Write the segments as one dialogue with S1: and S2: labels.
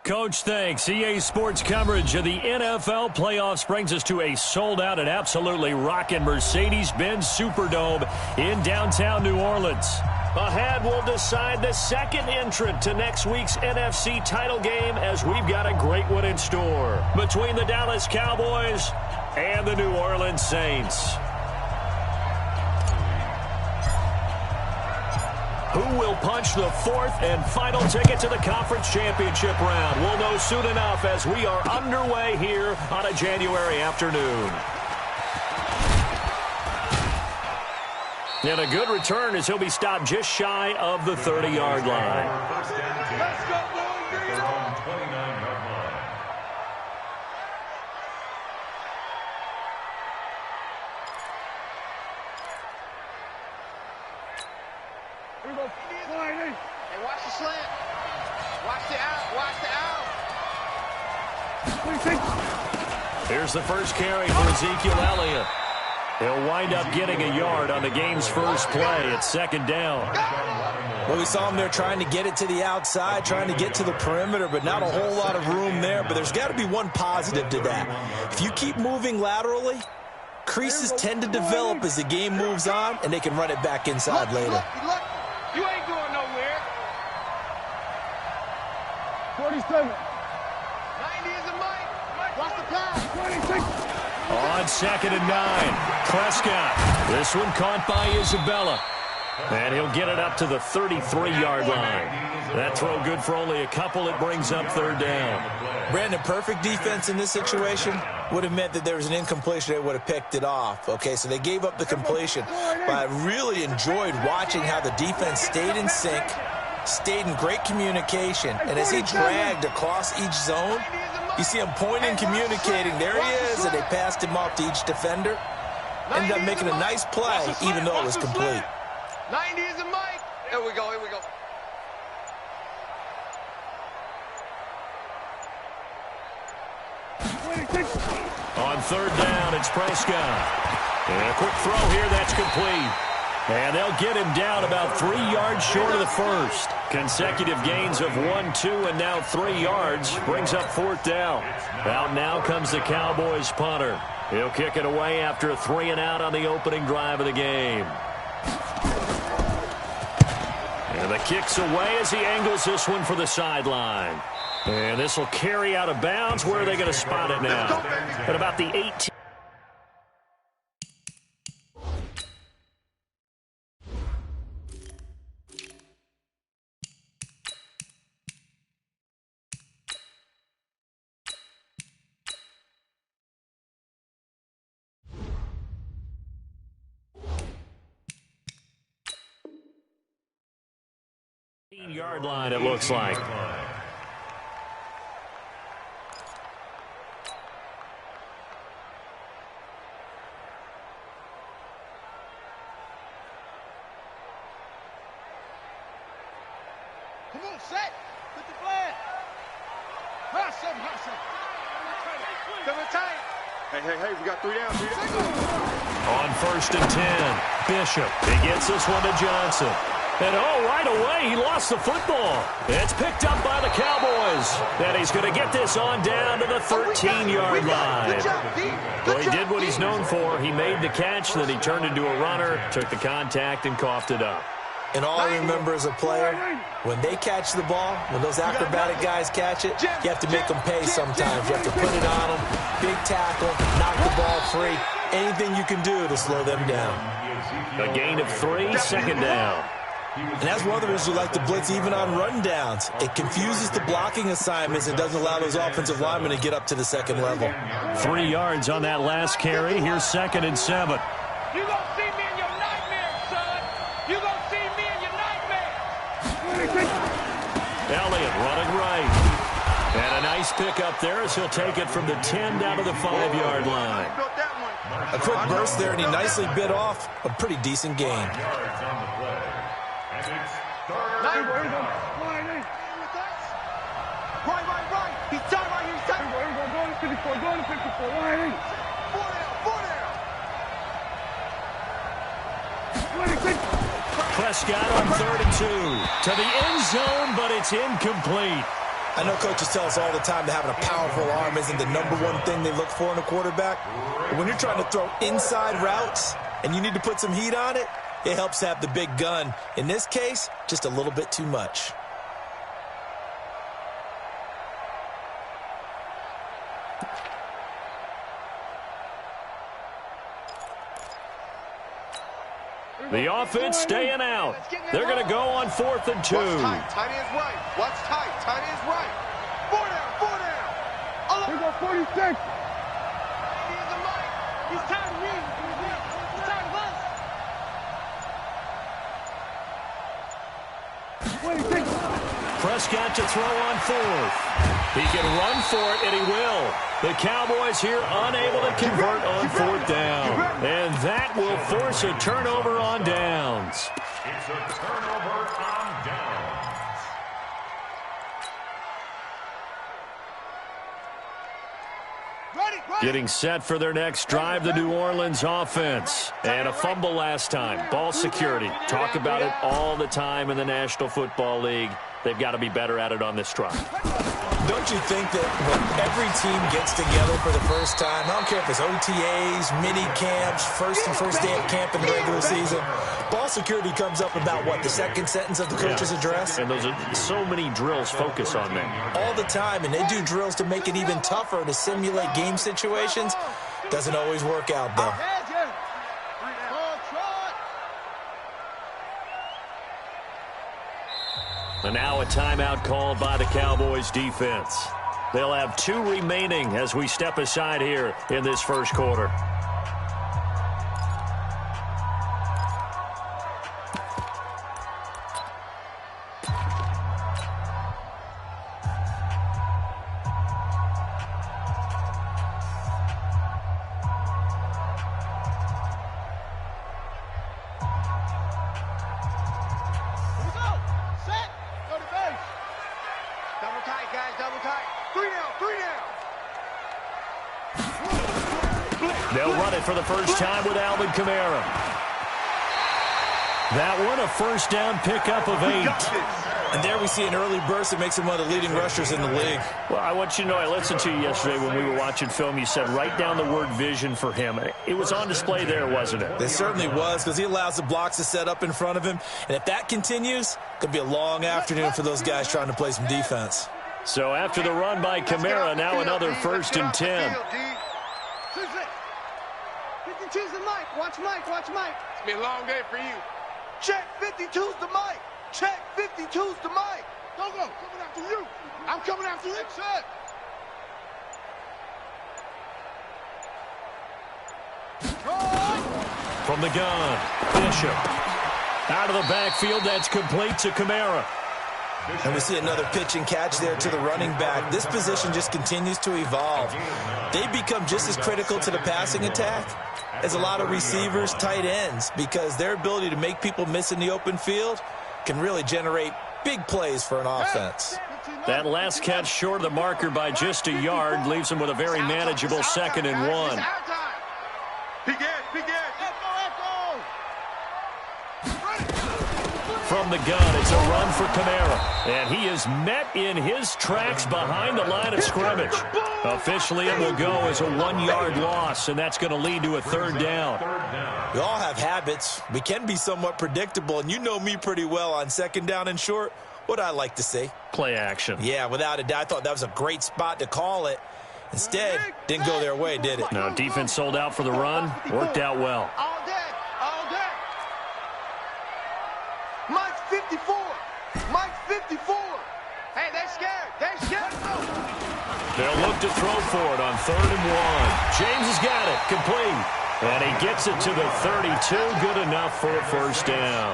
S1: Coach, thanks. EA Sports coverage of the NFL playoffs brings us to a sold-out and absolutely rocking Mercedes-Benz Superdome in downtown New Orleans. Ahead, we'll decide the second entrant to next week's NFC title game as we've got a great one in store between the Dallas Cowboys and the New Orleans Saints. Who will punch the fourth and final ticket to the conference championship round? We'll know soon enough as we are underway here on a January afternoon. And a good return as he'll be stopped just shy of the 30-yard line.
S2: Let's go, boys!
S3: Hey, watch the slant. Watch the out. Watch the out.
S1: Here's the first carry for Ezekiel Elliott. He'll wind up getting a yard on the game's first play. It's second down.
S4: Well, we saw him there trying to get it to the outside, trying to get to the perimeter, but not a whole lot of room there. But there's got to be one positive to that. If you keep moving laterally, creases tend to develop as the game moves on, and they can run it back inside later.
S3: You ain't going nowhere.
S2: 47.
S3: 90 is a mic. Watch the pass.
S2: 26.
S1: On second and 9, Prescott. This one caught by Isabella. And he'll get it up to the 33-yard line. That throw good for only a couple. It brings up third down.
S4: Brandon, perfect defense in this situation would have meant that there was an incompletion. They would have picked it off. Okay, so they gave up the completion. But I really enjoyed watching how the defense stayed in sync, stayed in great communication. And as he dragged across each zone, you see him pointing, communicating. There he is, and they passed him off to each defender. Ended up making a nice play, even though it was complete.
S3: 90 is a mic. Here we go. Here we go.
S1: On third down, it's Prescott. And a quick throw here, that's complete. And they'll get him down about 3 yards short of the first. Consecutive gains of 1, 2, and now 3 yards brings up fourth down. Out now comes the Cowboys punter. He'll kick it away after a 3 and out on the opening drive of the game. And the kick's away as he angles this one for the sideline. And this will carry out of bounds. Where are they going to spot it now? At about the 18. Yard line, it looks like.
S3: Come on, set. Put the flag. Hustle. Double tight. Hey, we got 3 down.
S1: On first and 10, Bishop. He gets this one to Johnson. And, right away, he lost the football. It's picked up by the Cowboys. And he's going to get this on down to the 13-yard line. Well, he did what he's known for. He made the catch, then he turned into a runner, took the contact, and coughed it up.
S4: And all I remember as a player, when they catch the ball, when those acrobatic guys catch it, you have to make them pay sometimes. You have to put it on them, big tackle, knock the ball free. Anything you can do to slow them down.
S1: A gain of 3, second down.
S4: And that's one of the reasons you like to blitz even on rundowns. It confuses the blocking assignments and doesn't allow those offensive linemen to get up to the second level.
S1: 3 yards on that last carry. Here's second and 7.
S3: You gonna see me in your nightmares, son. You gonna see me in your nightmares.
S1: Elliott running right. And a nice pick up there as he'll take it from the 10 down to the 5-yard line.
S4: A quick burst there, and he nicely bit off a pretty decent gain.
S3: Right. He's tight right here. He's tight.
S2: Go to 54. Go to 54. Line
S3: 4 down.
S1: Prescott on 3rd and 2. To the end zone, but it's incomplete.
S4: I know coaches tell us all the time that having a powerful arm isn't the #1 thing they look for in a quarterback. But when you're trying to throw inside routes and you need to put some heat on it, it helps to have the big gun. In this case, just a little bit too much.
S1: The offense staying out. They're going to go on 4th and 2.
S2: What's tight? Tight end's right. What's tight? Tight end's right. 4 down. 4 down. Here go 46.
S3: He's tired of me. He's tired of us.
S1: Prescott to throw on 4th. He can run for it, and he will. The Cowboys here unable to convert on 4th down. And that will force a turnover on downs.
S5: It's a turnover on downs.
S1: Getting set for their next drive, the New Orleans offense. And a fumble last time. Ball security. Talk about it all the time in the National Football League. They've got to be better at it on this drive.
S4: Don't you think that when every team gets together for the first time, I don't care if it's OTAs, mini camps, first day of camp in the regular season, ball security comes up about, what, the second sentence of the coach's address?
S1: And those are so many drills focus on that.
S4: All the time, and they do drills to make it even tougher to simulate game situations. Doesn't always work out, though.
S1: And now a timeout called by the Cowboys defense. They'll have 2 remaining as we step aside here in this first quarter. They'll run it for the first time with Alvin Kamara. That one, a first down pickup of 8.
S4: And there we see an early burst that makes him one of the leading rushers in the league.
S1: Well, I want you to know, I listened to you yesterday when we were watching film. You said write down the word vision for him. It was on display there, wasn't it?
S4: It certainly was, because he allows the blocks to set up in front of him. And if that continues, it could be a long afternoon for those guys trying to play some defense.
S1: So after the run by Kamara, now another 1st and 10.
S3: 52's the mic. Watch Mike. Watch Mike.
S2: It's been a long day for you. Check 52's the mic. Check 52's the mic. Go. Coming after you. I'm coming after you. Check.
S1: From the gun, Bishop. Out of the backfield, that's complete to Kamara.
S4: And we see another pitch and catch there to the running back. This position just continues to evolve. They become just as critical to the passing attack as a lot of receivers, tight ends, because their ability to make people miss in the open field can really generate big plays for an offense.
S1: That last catch short of the marker by just a yard leaves them with a very manageable 2nd and 1. From the gun, it's a run for Kamara. And he is met in his tracks behind the line of scrimmage. Officially, it will go as a 1-yard loss, and that's going to lead to a 3rd down.
S4: We all have habits. We can be somewhat predictable, and you know me pretty well on 2nd down and short. What I like to see?
S1: Play action.
S4: Yeah, without a doubt. I thought that was a great spot to call it. Instead, didn't go their way, did it?
S1: No, defense sold out for the run. Worked out well.
S2: All day. Mike's 54. Mike's 54. Hey, they're scared.
S1: They'll look to throw for it on 3rd and 1. James has got it. Complete. And he gets it to the 32. Good enough for a 1st down.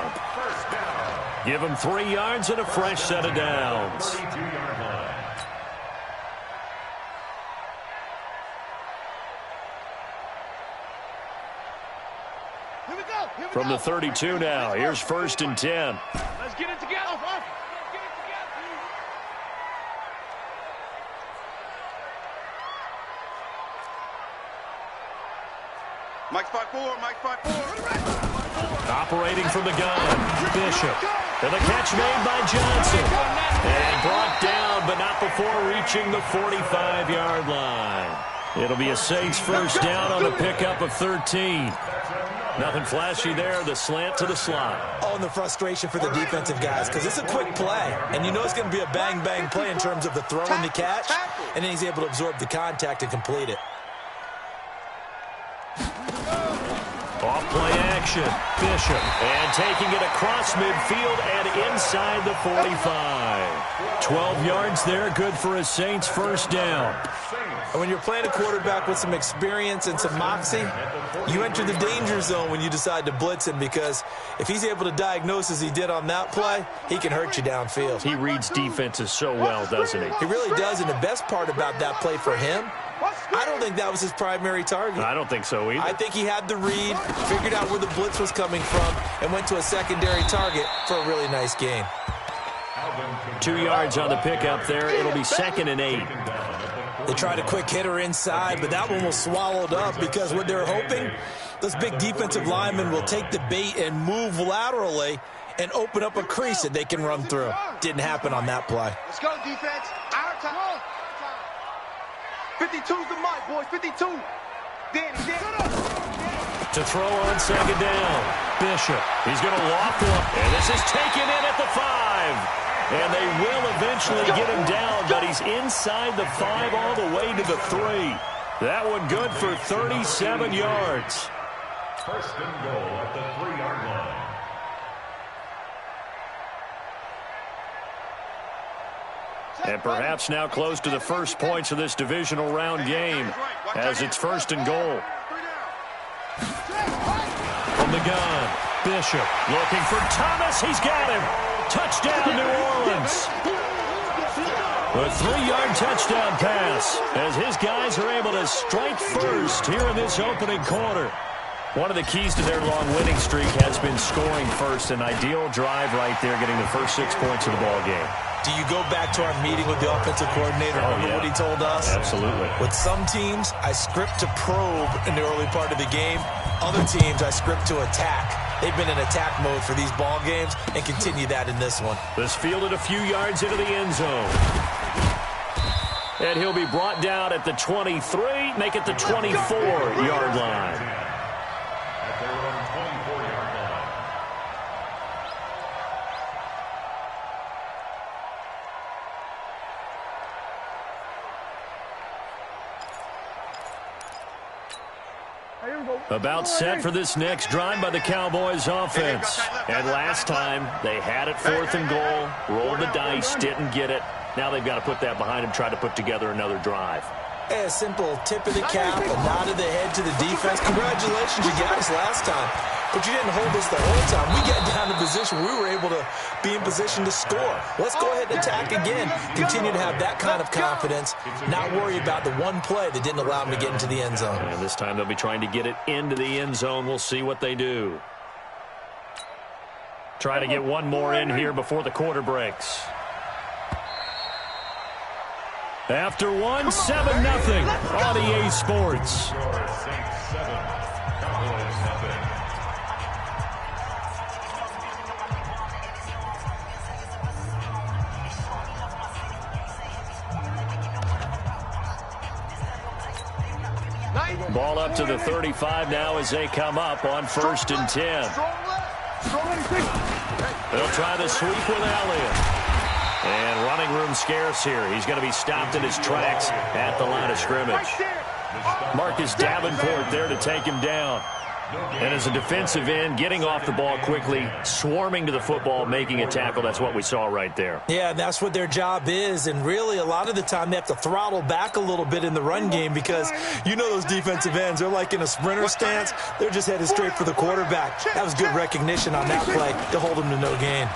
S1: Give him 3 yards and a fresh set of downs. From the 32 now, here's 1st and 10.
S3: Let's get it together.
S2: Mike's 5'4".
S1: Operating from the gun, Bishop. And the catch made by Johnson. And brought down down, but not before reaching the 45-yard line. It'll be a Saints first down on the pickup of 13. Nothing flashy there, the slant to the slot.
S4: Oh, and the frustration for the defensive guys, because it's a quick play, and you know it's going to be a bang-bang play in terms of the throw and the catch, and then he's able to absorb the contact and complete it.
S1: Off-play action, Bishop, and taking it across midfield and inside the 45. 12 yards there, good for a Saints first down.
S4: And when you're playing a quarterback with some experience and some moxie, you enter the danger zone when you decide to blitz him, because if he's able to diagnose as he did on that play, he can hurt you downfield.
S1: He reads defenses so well, doesn't he?
S4: He really does, and the best part about that play for him, I don't think that was his primary target.
S1: I don't think so either.
S4: I think he had the read, figured out where the blitz was coming from, and went to a secondary target for a really nice gain.
S1: 2 yards on the pickup there. It'll be 2nd and 8.
S4: They tried a quick hitter inside, but that one was swallowed up, because what they're hoping, those big defensive linemen will take the bait and move laterally and open up a crease that they can run through. Didn't happen on that play.
S2: Let's go, defense. Our time. 52's the mic, boys. 52. Danny.
S1: To throw on 2nd down. Bishop. He's going to loft one. And this is taken in at the 5. And they will eventually get him down, but he's inside the 5 all the way to the 3. That one good for 37 yards.
S5: First and goal at the 3-yard line.
S1: And perhaps now close to the first points of this divisional round game, as it's 1st and goal. From the gun, Bishop looking for Thomas. He's got him. Touchdown, New Orleans. A 3-yard touchdown pass, as his guys are able to strike first here in this opening quarter. One of the keys to their long winning streak has been scoring first. An ideal drive right there, getting the first 6 points of the ball game.
S4: Do you go back to our meeting with the offensive coordinator? Remember what he told us?
S1: Absolutely.
S4: With some teams, I script to probe in the early part of the game. Other teams, I script to attack. They've been in attack mode for these ball games and continue that in this one.
S1: This fielded a few yards into the end zone. And he'll be brought down at the 23, make it the 24-yard line.
S5: At their own 24-yard line.
S1: About set for this next drive by the Cowboys offense. And last time, they had it 4th and goal, rolled the dice, didn't get it. Now they've got to put that behind them, try to put together another drive.
S4: A simple tip of the cap, a nod of the head to the defense. Congratulations, you got us last time. But you didn't hold us the whole time. We got down to position where we were able to be in position to score. Let's go ahead and attack again. Continue to have that kind of confidence. Not worry about the one play that didn't allow them to get into the end zone.
S1: And this time they'll be trying to get it into the end zone. We'll see what they do. Try to get one more in here before the quarter breaks. After 1, 7-0 on EA Sports.
S5: Saints 7, Cowboys 0.
S1: Ball up to the 35 now as they come up on 1st and 10. They'll try the sweep with Elliott. And running room scarce here. He's going to be stopped in his tracks at the line of scrimmage. Marcus Davenport there to take him down. And as a defensive end, getting off the ball quickly, swarming to the football, making a tackle. That's what we saw right there.
S4: Yeah, that's what their job is. And really, a lot of the time, they have to throttle back a little bit in the run game, because you know those defensive ends, they're like in a sprinter stance. They're just headed straight for the quarterback. That was good recognition on that play to hold him to no gain.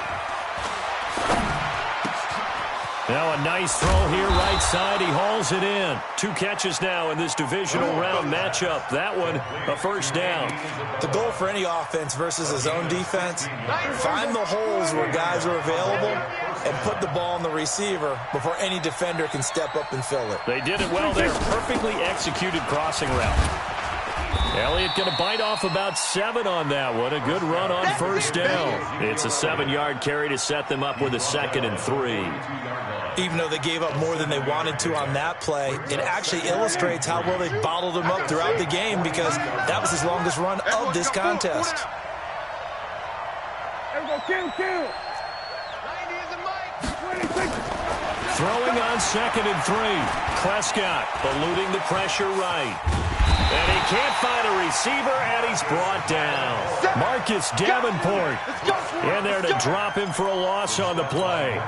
S1: Now a nice throw here right side. He hauls it in. 2 catches now in this divisional round matchup. That one a first down.
S4: The goal for any offense versus his own defense, find the holes where guys are available and put the ball on the receiver before any defender can step up and fill it.
S1: They did it well there. Perfectly executed crossing route. Elliott going to bite off about 7 on that one. A good run on first down. It's a 7-yard carry to set them up with a 2nd and 3.
S4: Even though they gave up more than they wanted to on that play, it actually illustrates how well they bottled them up throughout the game, because that was his longest run of this contest.
S1: Throwing on 2nd and 3. Prescott eluding the pressure right. And he can't find a receiver, and he's brought down. Marcus Davenport in there to drop him for a loss on the play.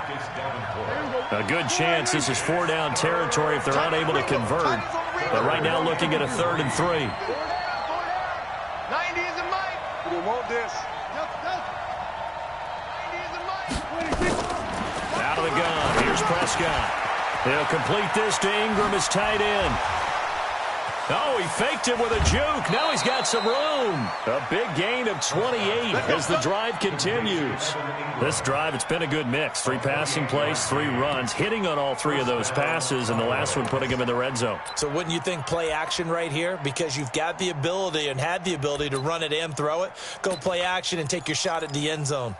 S1: A good chance this is 4-down territory if they're unable to convert. But right now looking at a 3rd and 3.
S2: 90 is a mic. We want this. 90 is a mic.
S1: Out of the gun. Here's Prescott. He'll complete this to Ingram as tight end. Oh, he faked it with a juke. Now he's got some room. A big gain of 28 as the drive continues. This drive, it's been a good mix. 3 passing plays, 3 runs, hitting on all 3 of those passes, and the last one putting him in the red zone.
S4: So wouldn't you think play action right here? Because you've got the ability and had the ability to run it and throw it. Go play action and take your shot at the end zone.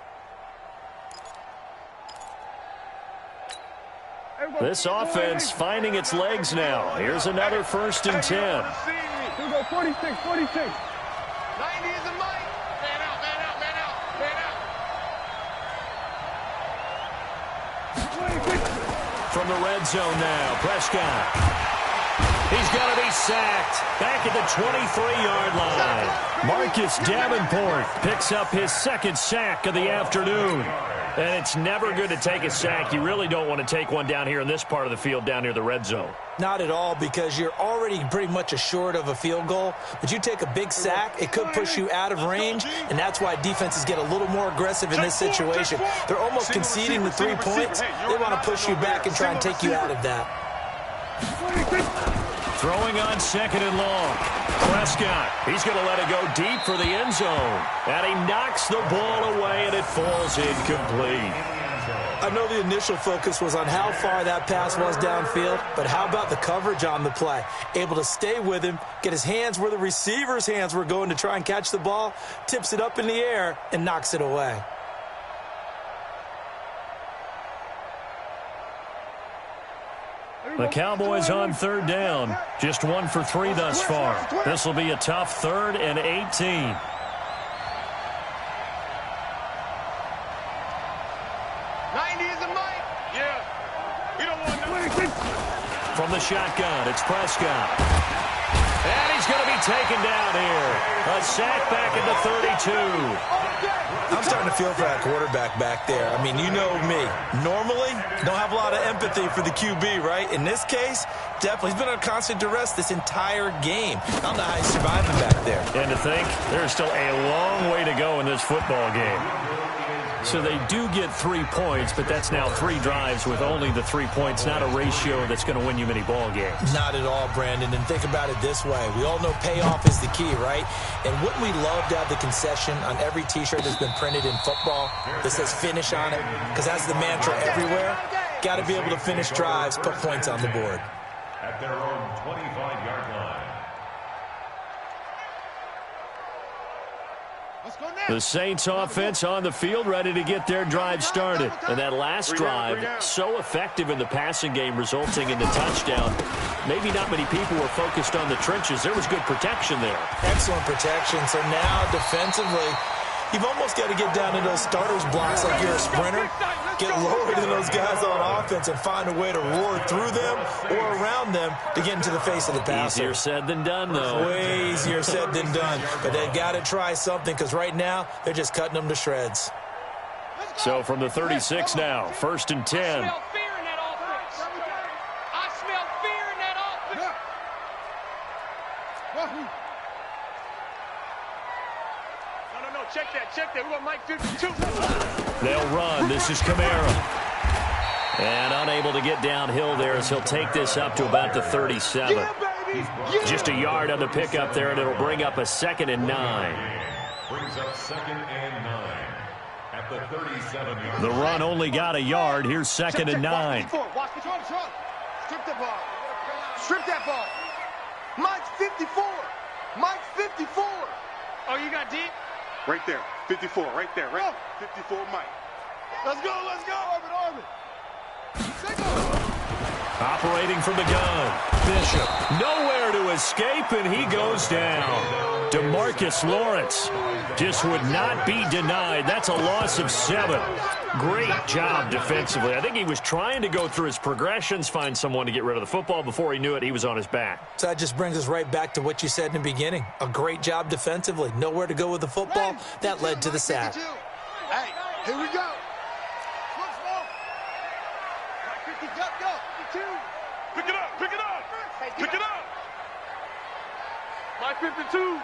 S1: This offense finding its legs now. Here's another 1st and 10.
S2: Here we go, 46, 46. 90 is a mic. Man out, man out, man out, man out.
S1: From the red zone now, Prescott. He's going to be sacked. Back at the 23-yard line. Marcus Davenport picks up his 2nd sack of the afternoon. And it's never good to take a sack. You really don't want to take one down here in this part of the field down near the red zone.
S4: Not at all, because you're already pretty much assured of a field goal. But you take a big sack, it could push you out of range, and that's why defenses get a little more aggressive in this situation. They're almost conceding the 3 points. They want to push you back and try and take you out of that.
S1: Throwing on 2nd and long. Prescott, he's going to let it go deep for the end zone. And he knocks the ball away, and it falls incomplete.
S4: I know the initial focus was on how far that pass was downfield, but how about the coverage on the play? Able to stay with him, get his hands where the receiver's hands were going to try and catch the ball, tips it up in the air, and knocks it away.
S1: The Cowboys on 3rd down. Just 1 for 3 thus far. This will be a tough 3rd and 18.
S2: 90 is a mic. Yeah. We don't want no.
S1: From the shotgun, it's Prescott. And he's going to be taken down here. A sack back at the 32.
S4: I'm starting to feel for that quarterback back there. I mean, you know me. Normally, don't have a lot of empathy for the QB, right? In this case, definitely. He's been on constant duress this entire game. I don't know how he's surviving back there.
S1: And to think, there's still a long way to go in this football game. So they do get 3 points, but that's now 3 drives with only the 3 points, not a ratio that's going to win you many ball games.
S4: Not at all, Brandon. And think about it this way. We all know payoff is the key, right? And wouldn't we love to have the concession on every T-shirt that's been printed in football that says finish on it? Because that's the mantra everywhere. Got to be able to finish drives, put points on the board.
S5: At their own 25-yard line.
S1: The Saints offense on the field ready to get their drive started. And that last drive, so effective in the passing game, resulting in the touchdown. Maybe not many people were focused on the trenches. There was good protection there.
S4: Excellent protection. So now defensively, you've almost got to get down to those starters blocks like you're a sprinter. Get lower than those guys on offense and find a way to roar through them or around them to get into the face of the passer.
S1: Easier said than done, though.
S4: Way easier said than done. But they've got to try something, because right now they're just cutting them to shreds.
S1: So from the 36 now, 1st and 10.
S3: I smell fear in that offense. I smell fear in that offense. No, check that. We're going to Mike 52.
S1: They'll run. This is Kamara. And unable to get downhill there as he'll take this up to about the 37. Just a yard on the pickup there, and it'll bring up a 2nd and 9.
S5: Brings up 2nd and 9 at the 37-yard.
S1: The run only got a yard. Here's 2nd and 9.
S2: Watch the Strip that ball. Strip that ball. Mike's 54. Mike 54.
S3: Oh, you got deep?
S2: Right there. 54. Right there. Right. 54 Mike. Let's go. Let's go. Orbit.
S1: Operating from the gun. Bishop. Nowhere to escape, and he goes down. DeMarcus Lawrence just would not be denied. That's a loss of 7. Great job defensively. I think he was trying to go through his progressions, find someone to get rid of the football. Before he knew it, he was on his back.
S4: So that just brings us right back to what you said in the beginning. A great job defensively. Nowhere to go with the football. That led to the sack.
S2: Hey, here we go. Mike 50, go. 52.
S3: Pick it up. Pick it up. Mike 52.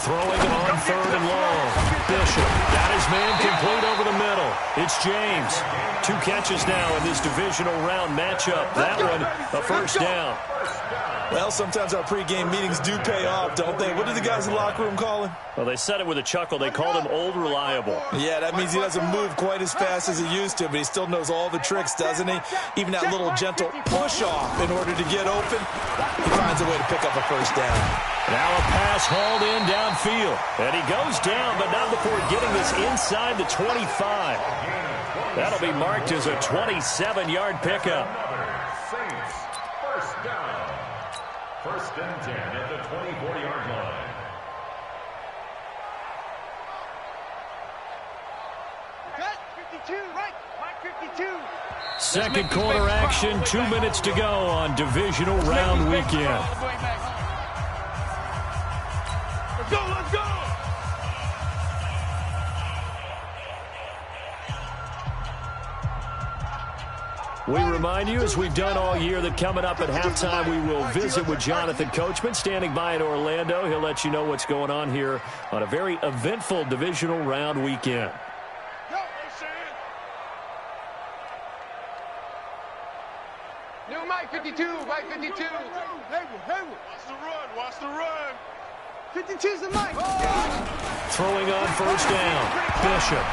S1: Throwing on 3rd and long. Bishop got his man complete over the middle. It's James. 2 catches now in this divisional round matchup. That one, a first down.
S4: Well, sometimes our pregame meetings do pay off, don't they? What did the guys in the locker room call him?
S1: Well, they said it with a chuckle. They called him Old Reliable.
S4: Yeah, that means he doesn't move quite as fast as he used to, but he still knows all the tricks, doesn't he? Even that little gentle push-off in order to get open, he finds a way to pick up a first down.
S1: Now a pass hauled in downfield. And he goes down, but not before getting this inside the 25. That'll be marked as a 27-yard pickup.
S5: Saints, first down. 1st and 10 at the 24-yard line.
S3: Mike 52, right? Mike 52.
S1: Second quarter action, 2 minutes to go on divisional round weekend.
S3: Let's go.
S1: We remind you, as we've done all year, that coming up at halftime, we will visit with Jonathan Coachman, standing by in Orlando. He'll let you know what's going on here on a very eventful divisional round weekend.
S3: New Mike 52, Mike 52.
S2: Hayward. Watch the run. 52's the Mike.
S1: Throwing on first down. Bishop.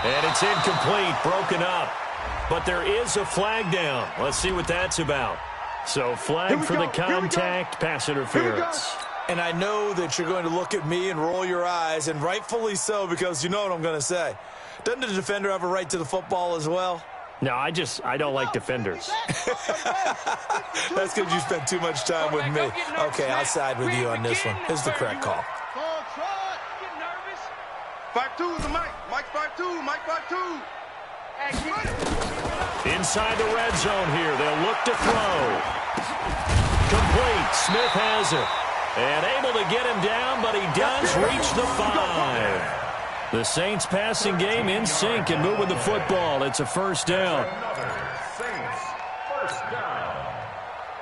S1: And it's incomplete, broken up. But there is a flag down. Let's see what that's about. So flag for the contact, pass interference.
S4: And I know that you're going to look at me and roll your eyes, and rightfully so, because you know what I'm going to say. Doesn't the defender have a right to the football as well?
S1: No, I don't like defenders.
S4: That's because you spent too much time with me. Okay, I'll side with you on this one. Here's the correct call.
S2: 5-2 is the Mike. Mike 5-2. Mike 5-2.
S1: Inside the red zone here. They'll look to throw. Complete. Smith has it. And able to get him down, but he does reach the 5. The Saints passing game in sync and moving the football. It's a first down.
S5: Saints, first down.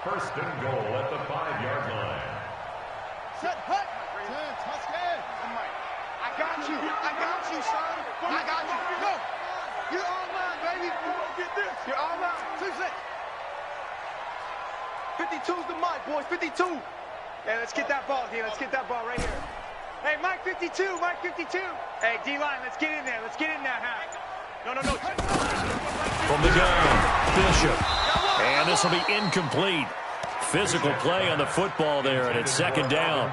S5: 1st and goal at the 5-yard line.
S2: Set, hut. I got you, son. I got you. Go. You're all mine, baby. Get this. You're all mine. 2-6. 52's the Mike, boys. 52. Hey, let's get that ball, D. Let's get that ball right here. Hey, Mike 52. Mike 52. Hey, D-line, let's get in there. Let's get in there, huh? No.
S1: From the gun, Bishop. And this will be incomplete. Physical play on the football there, and it's second down.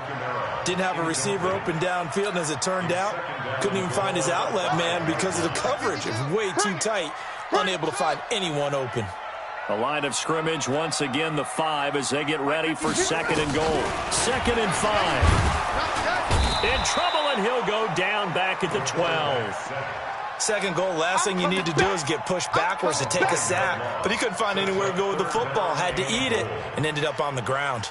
S4: Didn't have a receiver open downfield, and as it turned out, couldn't even find his outlet man because of the coverage. It was way too tight, unable to find anyone open.
S1: The line of scrimmage, once again, the 5 as they get ready for 2nd and goal. 2nd and 5. In trouble, and he'll go down back at the 12.
S4: Second goal, last thing you need to do is get pushed backwards to take a sack. But he couldn't find anywhere to go with the football, had to eat it, and ended up on the ground.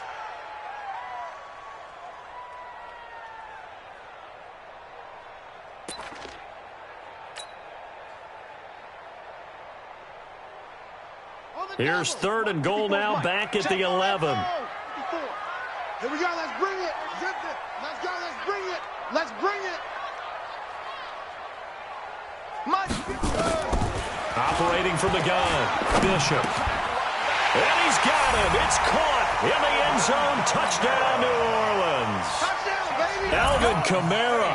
S1: Here's 3rd and goal now, back at the 11.
S2: Here we go, let's bring it. Let's go, let's bring it. Let's bring it.
S1: Operating from the gun, Bishop. And he's got him. It's caught in the end zone. Touchdown, New Orleans. Alvin Kamara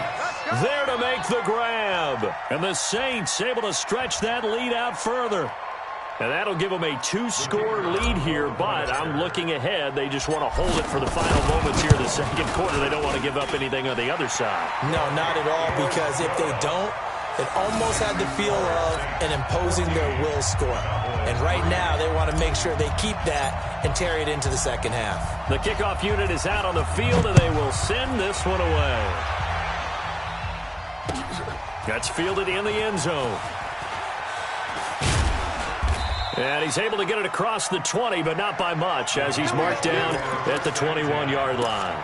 S1: there to make the grab. And the Saints able to stretch that lead out further. And that'll give them a 2-score lead here, but I'm looking ahead. They just want to hold it for the final moments here in the second quarter. They don't want to give up anything on the other side.
S4: No, not at all, because if they don't, it almost had the feel of an imposing their will score. And right now, they want to make sure they keep that and carry it into the second half.
S1: The kickoff unit is out on the field, and they will send this one away. That's fielded in the end zone. And he's able to get it across the 20, but not by much, as he's marked down at the 21-yard line.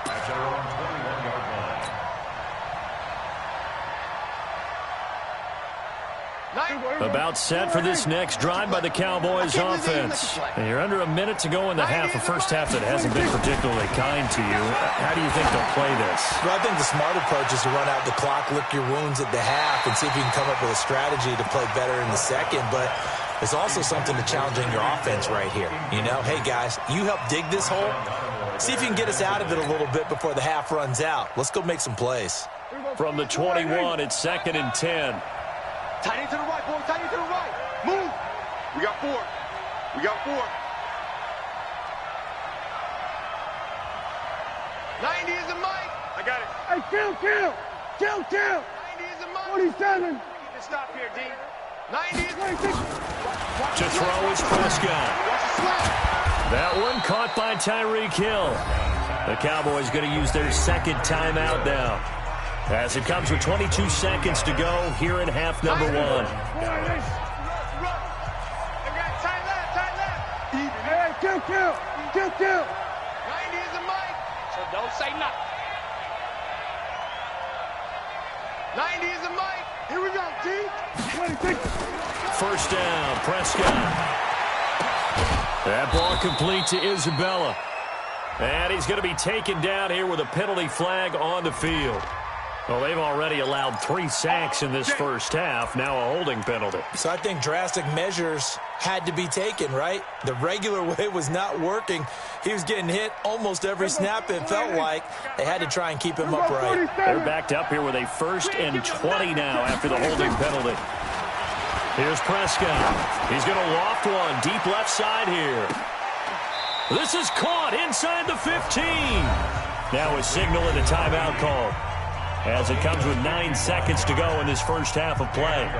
S1: About set for this next drive by the Cowboys offense. And you're under a minute to go in the half, a first half that hasn't been particularly kind to you. How do you think they'll play this?
S4: Well, I think the smart approach is to run out the clock, lick your wounds at the half, and see if you can come up with a strategy to play better in the second. But there's also something to challenging your offense right here. You know, hey, guys, you help dig this hole. See if you can get us out of it a little bit before the half runs out. Let's go make some plays.
S1: From the 21, it's 2nd and 10.
S2: Tight end to the right, boy. Tight end to the right. Move. We got 4. We got 4. 90 is the mic. I got it.
S3: Hey, kill.
S2: 90 is the mic.
S3: 47.
S2: You can stop here, D. 90 is the mic.
S1: To throw is Prescott. That one caught by Tyreek Hill. The Cowboys going to use their second timeout now, as it comes with 22 seconds to go here in half number 1.
S2: Run. Tight left.
S3: Hey, kill.
S2: 90 is the mic.
S3: So don't say nothing.
S2: 90 is the mic. Here we go, D.
S3: 26.
S1: First down, Prescott. That ball complete to Isabella. And he's going to be taken down here with a penalty flag on the field. Well, they've already allowed 3 sacks in this first half. Now a holding penalty.
S4: So I think drastic measures had to be taken, right? The regular way was not working. He was getting hit almost every snap, it felt like. They had to try and keep him upright.
S1: They're backed up here with a 1st and 20 now after the holding penalty. Here's Prescott. He's going to loft one deep left side here. This is caught inside the 15. Now a signal and a timeout call, as it comes with 9 seconds to go in this first half of play.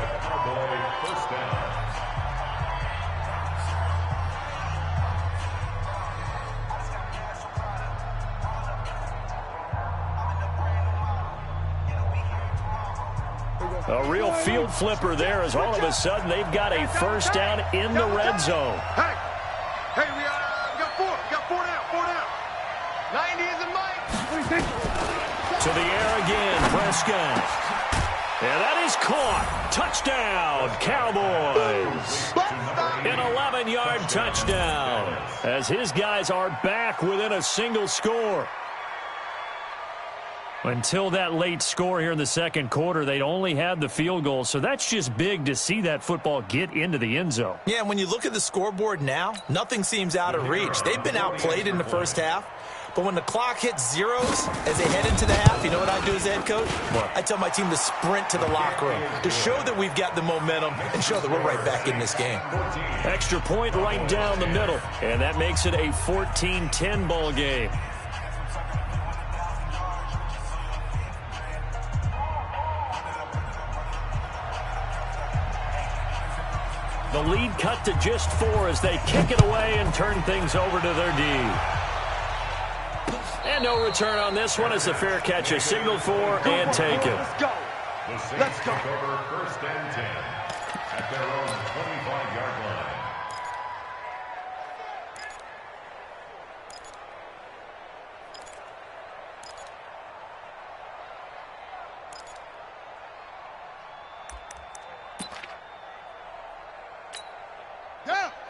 S1: A real field flipper there, as all of a sudden they've got a first down in the red zone.
S2: Hey, we got 4. We got 4 down. 4 down. 90 is the mic.
S1: To the air again, Prescott. And that is caught. Touchdown, Cowboys. An 11-yard touchdown, as his guys are back within a single score. Until that late score here in the second quarter, they'd only had the field goal, so that's just big to see that football get into the end zone.
S4: Yeah, and when you look at the scoreboard now, nothing seems out of reach. They've been outplayed in the first half, but when the clock hits zeros as they head into the half, you know what I do as a head coach?
S1: What?
S4: I tell my team to sprint to the locker room to show that we've got the momentum and show that we're right back in this game.
S1: Extra point right down the middle, and that makes it a 14-10 ball game. The lead cut to just 4 as they kick it away and turn things over to their D. And no return on this one as the fair catch is signaled for and taken.
S2: Let's go. Let's go.
S5: Over 1st and 10 at their own 25-yard line.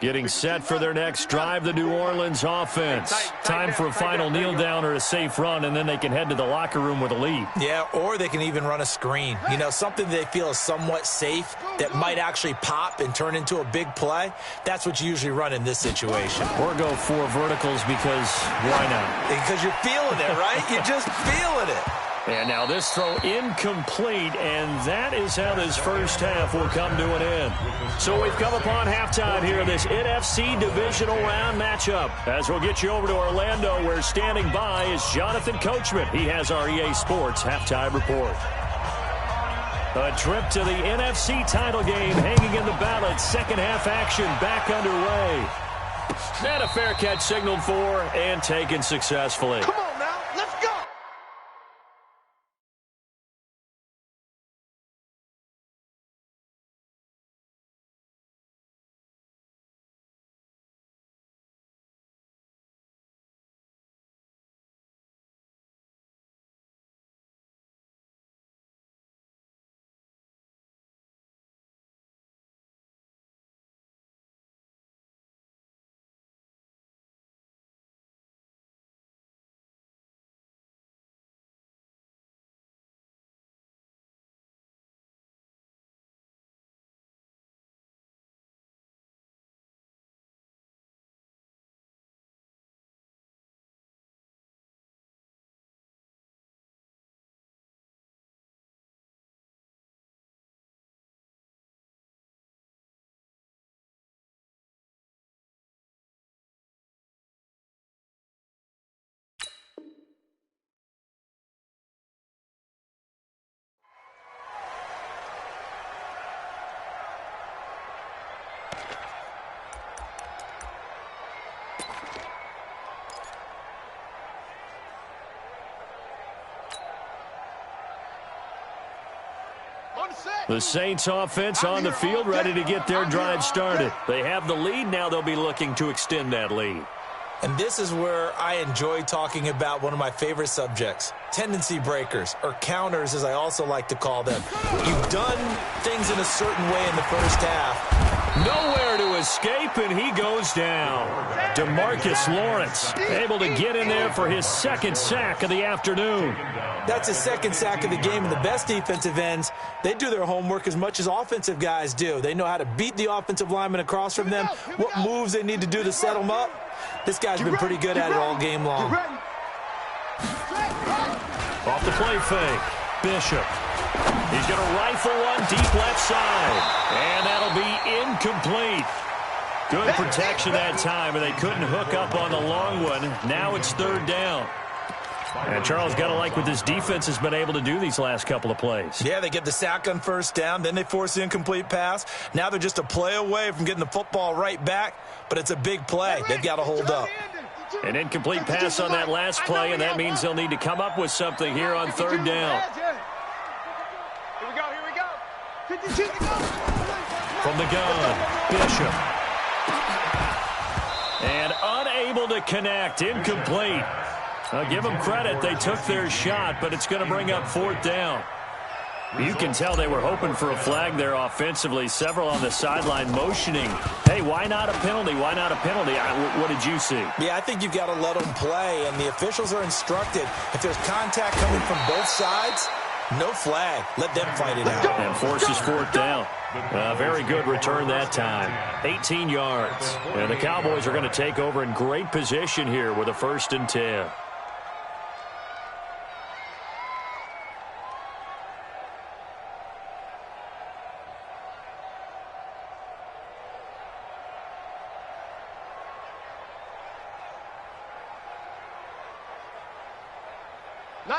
S1: Getting set for their next drive, the New Orleans offense. Time for a final kneel down or a safe run, and then they can head to the locker room with a lead.
S4: Yeah, or they can even run a screen. You know, something they feel is somewhat safe that might actually pop and turn into a big play. That's what you usually run in this situation.
S1: Or go 4 verticals, because why not?
S4: Because you're feeling it, right? You're just feeling it.
S1: And now this throw incomplete, and that is how this first half will come to an end. So we've come upon halftime here in this NFC Divisional Round matchup. As we'll get you over to Orlando, where standing by is Jonathan Coachman. He has our EA Sports halftime report. A trip to the NFC title game hanging in the balance. Second half action back underway. And a fair catch signaled for and taken successfully.
S2: Come on now, let's go!
S1: The Saints offense on the field, ready to get their drive started. They have the lead. Now they'll be looking to extend that lead.
S4: And this is where I enjoy talking about one of my favorite subjects, tendency breakers, or counters as I also like to call them. You've done things in a certain way in the first half.
S1: Nowhere to escape, and he goes down. DeMarcus Lawrence able to get in there for his second sack of the afternoon.
S4: That's his second sack of the game, and the best defensive ends, they do their homework as much as offensive guys do. They know how to beat the offensive lineman across from them, what moves they need to do to set them up. This guy's been pretty good at it all game long.
S1: Off the play fake, Bishop. He's going to rifle one deep left side, and that'll be incomplete. Good protection that time, and they couldn't hook up on the long one. Now it's third down. And Charles, got to like what this defense has been able to do these last couple of plays.
S4: Yeah, they get the sack on first down, then they force the incomplete pass. Now they're just a play away from getting the football right back, but it's a big play. They've got to hold up.
S1: An incomplete pass on that last play, and that means they'll need to come up with something here on third down.
S2: Here we go. 52 to go.
S1: From the gun, Bishop. And unable to connect, incomplete. I'll give them credit. They took their shot, but it's going to bring up fourth down. You can tell they were hoping for a flag there offensively. Several on the sideline motioning. Hey, why not a penalty? Why not a penalty? What did you see?
S4: Yeah, I think you've got to let them play, and the officials are instructed. If there's contact coming from both sides, no flag. Let them fight it out.
S1: And forces fourth down. Very good return that time. 18 yards. And the Cowboys are going to take over in great position here with a 1st and 10.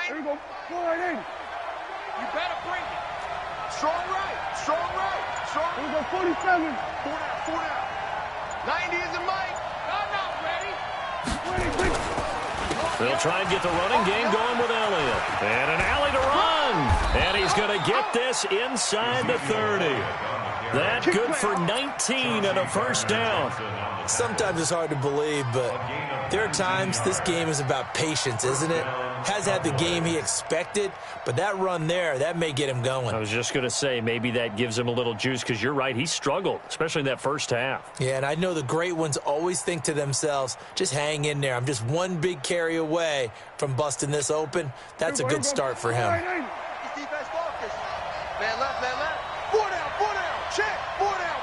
S2: There you go. Go right in.
S3: You better bring it.
S2: Strong right. Strong.
S3: Here we go, 47.
S2: 4 down. 90 is the mic.
S3: I'm not ready.
S1: They'll try and get the running game going with Elliott. And an alley to run. And he's going to get this inside the 30. That good for 19 and a 1st down.
S4: Sometimes it's hard to believe, but there are times this game is about patience, isn't it? Has had the game he expected, but that run there, that may get him going.
S1: I was just going to say, maybe that gives him a little juice, because you're right, he struggled, especially in that first half.
S4: Yeah, and I know the great ones always think to themselves, just hang in there. I'm just one big carry away from busting this open. That's a good start for him.
S2: This defense focus. Man left. 4 down. Check. 4 down.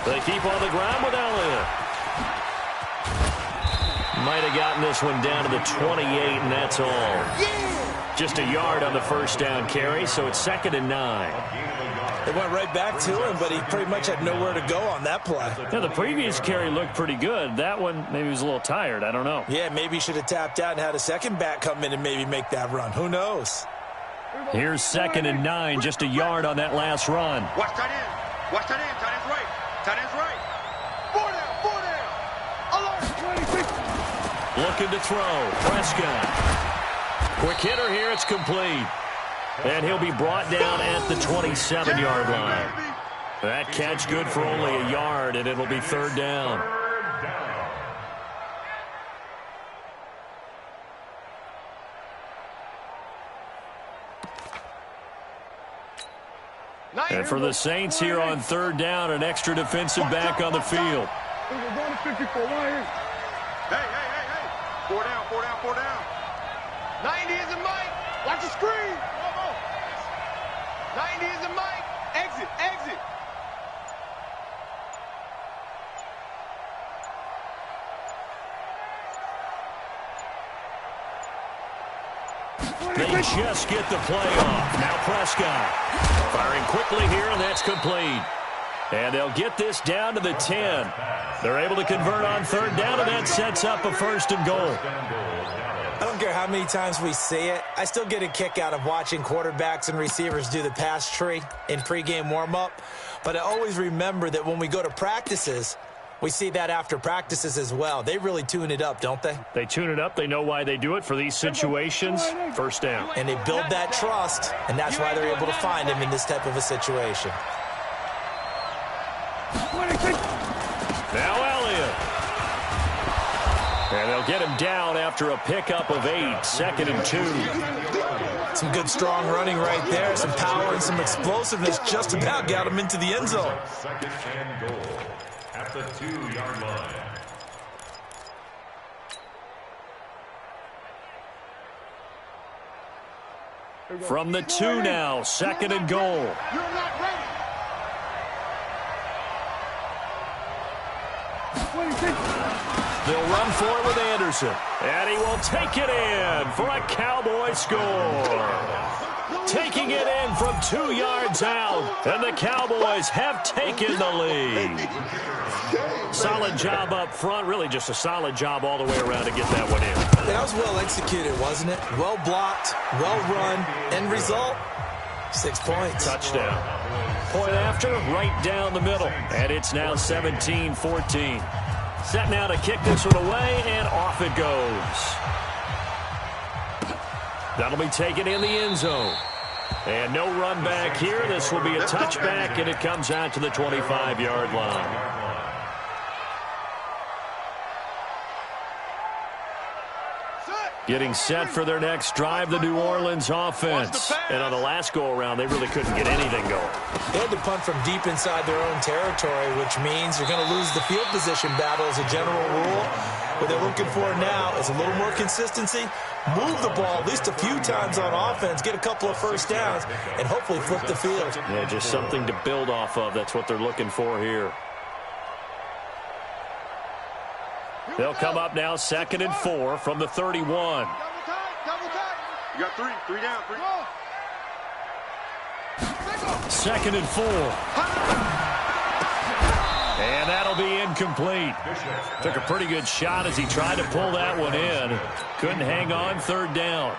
S1: They keep on the ground with Elliott. Might have gotten this one down to the 28, and that's all. Just a yard on the first down carry, so it's 2nd and 9.
S4: They went right back to him, but he pretty much had nowhere to go on that play.
S1: Yeah, the previous carry looked pretty good. That one, maybe he was a little tired. I don't know.
S4: Yeah, maybe he should have tapped out and had a second back come in and maybe make that run. Who knows?
S1: Here's 2nd and 9, just a yard on that last run.
S2: Watch tight end. Watch tight end. Tight end's right. Tight end's right. 4 down. 4 down. Alert.
S1: Looking to throw. Prescott. Quick hitter here. It's complete. And he'll be brought down at the 27-yard line. That catch good for only a yard, and it'll be 3rd down. And for the Saints here on 3rd down, an extra defensive back on the field.
S2: Hey. 4 down, 4 down, 4 down. 90 is a Mike. Watch the screen. 90 is a Mike. Exit.
S1: They just get the play off. Now Prescott firing quickly here, and that's complete. And they'll get this down to the 10. They're able to convert on 3rd down, and that sets up a 1st and goal.
S4: I don't care how many times we see it. I still get a kick out of watching quarterbacks and receivers do the pass tree in pregame warm-up. But I always remember that when we go to practices, we see that after practices as well. They really tune it up, don't they?
S1: They tune it up. They know why they do it for these situations. 1st down.
S4: And they build that trust, and that's why they're able to find him in this type of a situation.
S1: Now Elliott. And they'll get him down after a pickup of 8. 2nd and 2.
S4: Some good strong running right there. Some power and some explosiveness just about got him into the end zone.
S5: 2nd and goal at the 2-yard line.
S1: From the 2 now, 2nd and goal.
S2: You're not ready.
S1: They'll run for it with Anderson. And he will take it in for a Cowboy score. Taking it in from 2 yards out. And the Cowboys have taken the lead. Solid job up front. Really just a solid job all the way around to get that one in.
S4: That was well executed, wasn't it? Well blocked, well run. End result, 6 points.
S1: Touchdown. Point after, right down the middle. And it's now 17-14. Set now to kick this one away, and off it goes. That'll be taken in the end zone. And no run back here. This will be a touchback, and it comes out to the 25-yard line. Getting set for their next drive, the New Orleans offense. And on the last go-around, they really couldn't get anything going.
S4: They had to punt from deep inside their own territory, which means you're going to lose the field position battle as a general rule. What they're looking for now is a little more consistency, move the ball at least a few times on offense, get a couple of first downs, and hopefully flip the field.
S1: Yeah, just something to build off of. That's what they're looking for here. They'll come up now 2nd and 4 from the 31.
S2: Double tight. You got 3. 3 down. 3.
S1: 2nd and 4. And that'll be incomplete. Took a pretty good shot as he tried to pull that one in. Couldn't hang on 3rd down.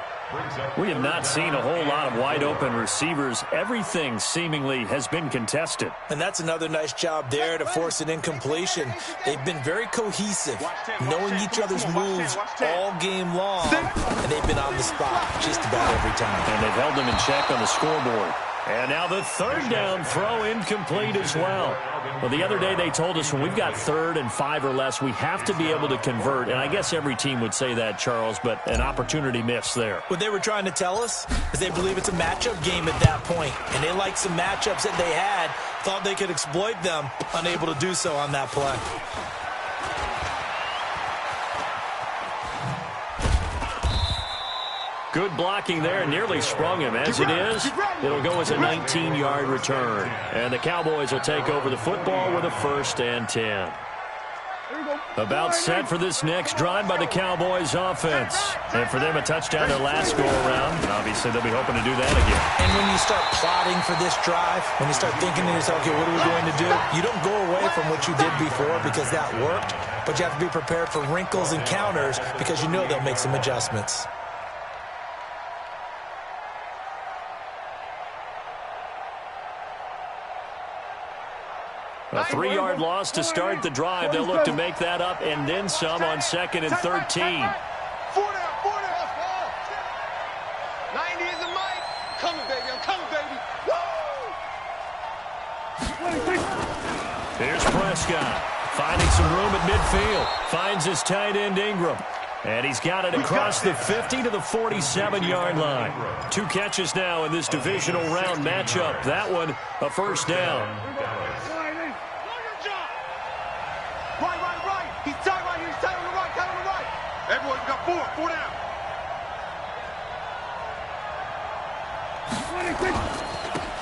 S1: We have not seen a whole lot of wide-open receivers. Everything seemingly has been contested.
S4: And that's another nice job there to force an incompletion. They've been very cohesive, knowing each other's moves all game long, and they've been on the spot just about every time.
S1: And they've held them in check on the scoreboard. And now the 3rd down throw incomplete as well. Well, the other day they told us when we've got 3rd and 5 or less, we have to be able to convert. And I guess every team would say that, Charles, but an opportunity missed there.
S4: What they were trying to tell us is they believe it's a matchup game at that point. And they liked some matchups that they had, thought they could exploit them, unable to do so on that play.
S1: Good blocking there, nearly sprung him. As it is, it'll go as a 19-yard return. And the Cowboys will take over the football with a 1st and 10. About set for this next drive by the Cowboys offense. And for them, a touchdown their last go-around. And obviously, they'll be hoping to do that again.
S4: And when you start plotting for this drive, when you start thinking to yourself, okay, what are we going to do? You don't go away from what you did before because that worked, but you have to be prepared for wrinkles and counters because you know they'll make some adjustments.
S1: A 3-yard loss to start the drive. They'll look to make that up and then some on 2nd and 13.
S2: 4 down. 90 is a mic. Coming, baby. I'm coming, baby. Woo!
S1: Here's Prescott. Finding some room at midfield. Finds his tight end Ingram. And he's got it across the 50 to the 47-yard line. 2 catches now in this divisional round matchup. That one, a first down.
S2: Right. He's tight right here. He's tight on the right. Tight on the right. Everyone, you got 4 down.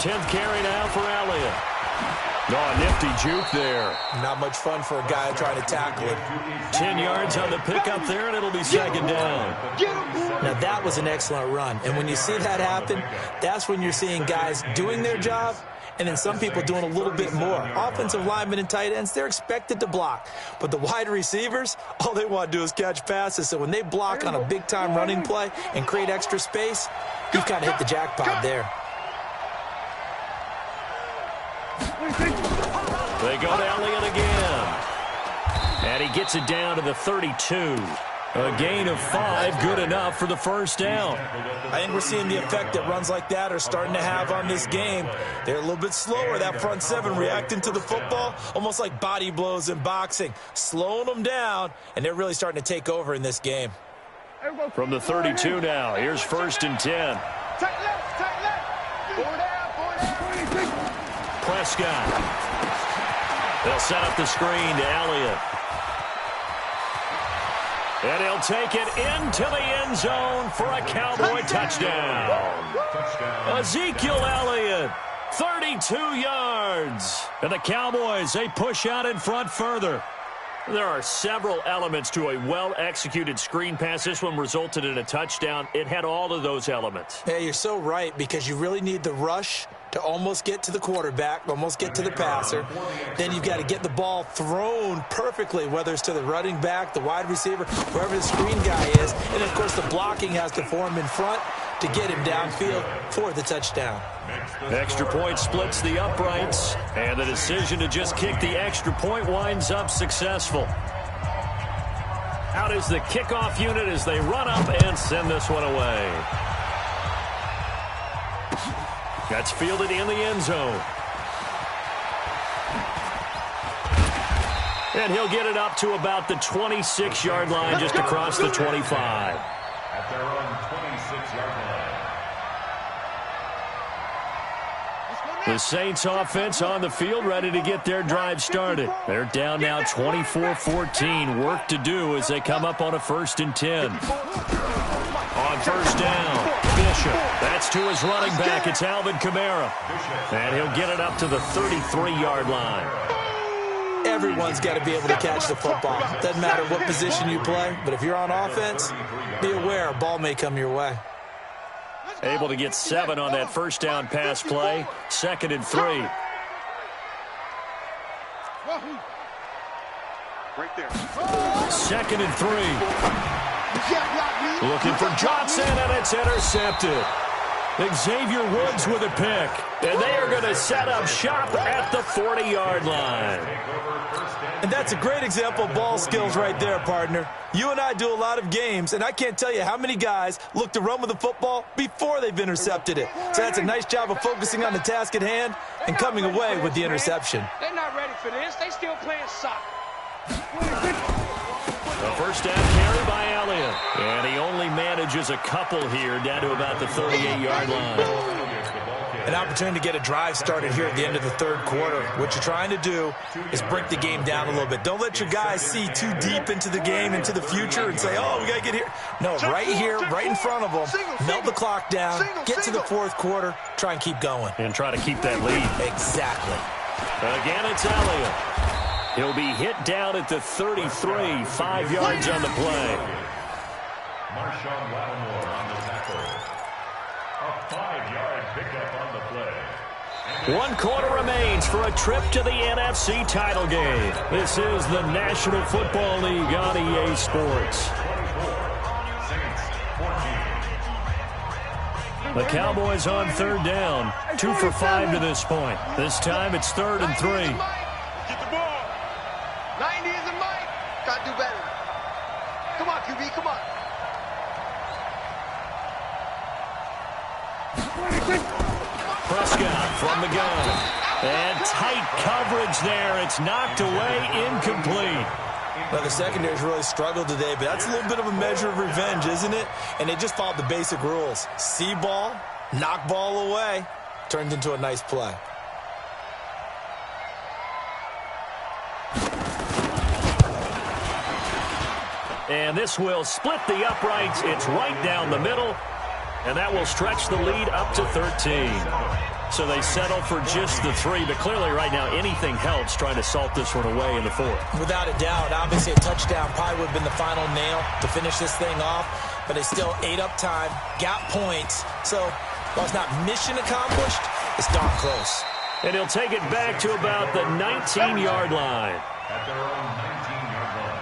S1: 10th carry now for Elliott. Oh, a nifty juke there.
S4: Not much fun for a guy trying to tackle it.
S1: 10 yards on the pickup there, and it'll be 2nd down.
S4: Now, that was an excellent run. And when you see that happen, that's when you're seeing guys doing their job and then some people doing a little bit more. Offensive linemen and tight ends, they're expected to block. But the wide receivers, all they want to do is catch passes. So when they block on a big-time running play and create extra space, you've kind of hit the jackpot there.
S1: They go to Elliott again. And he gets it down to the 32. A gain of 5, good enough for the first down.
S4: I think we're seeing the effect that runs like that are starting to have on this game. They're a little bit slower, that front 7, reacting to the football, almost like body blows in boxing, slowing them down, and they're really starting to take over in this game.
S1: From the 32 now, here's 1st and 10.
S2: Tight left. 4 down.
S1: Prescott. They'll set up the screen to Elliott. And he'll take it into the end zone for a Cowboy touchdown. Ezekiel Elliott, 32 yards. And the Cowboys, they push out in front further. There are several elements to a well-executed screen pass. This one resulted in a touchdown. It had all of those elements.
S4: Yeah, you're so right, because you really need the rush to almost get to the quarterback, almost get to the passer. Then you've got to get the ball thrown perfectly, whether it's to the running back, the wide receiver, wherever the screen guy is. And, of course, the blocking has to form in front to get him downfield for the touchdown.
S1: Extra point splits the uprights, and the decision to just kick the extra point winds up successful. Out is the kickoff unit as they run up and send this one away. That's fielded in the end zone. And he'll get it up to about the 26-yard line, just across the 25.
S5: At their own 26-yard line.
S1: The Saints offense on the field, ready to get their drive started. They're down now 24-14. Work to do as they come up on a 1st and 10. On 1st down, Bishop. That's to his running back. It's Alvin Kamara. And he'll get it up to the 33-yard line.
S4: Everyone's got to be able to catch the football. Doesn't matter what position you play, but if you're on offense, be aware a ball may come your way.
S1: Able to get 7 on that 1st down pass play. 2nd and 3.
S2: Right there.
S1: 2nd and 3. Looking for Johnson, and it's intercepted. Xavier Woods with a pick. And they are going to set up shop at the 40-yard line.
S4: And that's a great example of ball skills right there, partner. You and I do a lot of games, and I can't tell you how many guys look to run with the football before they've intercepted it. So that's a nice job of focusing on the task at hand and coming away with the interception.
S3: They're not ready for this. They still playing soccer.
S1: A 1st down carry by Elliott. And he only manages a couple here, down to about the 38-yard line.
S4: An opportunity to get a drive started here at the end of the 3rd quarter. What you're trying to do is break the game down a little bit. Don't let your guys see too deep into the game, into the future, and say, oh, we got to get here. No, right here, right in front of them, melt the clock down, get to the 4th quarter, try and keep going.
S1: And try to keep that lead.
S4: Exactly.
S1: Again, it's Elliott. He'll be hit down at the 33, 5 yards on the play.
S5: Marshawn Lattimore on the tackle. A 5-yard pickup on the play.
S1: 1 quarter remains for a trip to the NFC title game. This is the National Football League on EA Sports. The Cowboys on 3rd down. 2 for 5 to this point. This time it's 3rd and 3.
S2: Get the ball. 90 is a Mike. Gotta do better. Come on, QB, come on.
S1: Prescott from the gun. And tight coverage there. It's knocked away, incomplete.
S4: Well, the secondary's really struggled today, but that's a little bit of a measure of revenge, isn't it? And they just followed the basic rules. See ball, knock ball away. Turned into a nice play.
S1: And this will split the uprights. It's right down the middle. And that will stretch the lead up to 13. So they settle for just the 3. But clearly right now anything helps trying to salt this one away in the 4th.
S4: Without a doubt. Obviously a touchdown probably would have been the final nail to finish this thing off. But they still ate up time, got points. So while it's not mission accomplished, it's darn close.
S1: And he'll take it back to about the 19-yard line.
S5: At their own 19-yard line.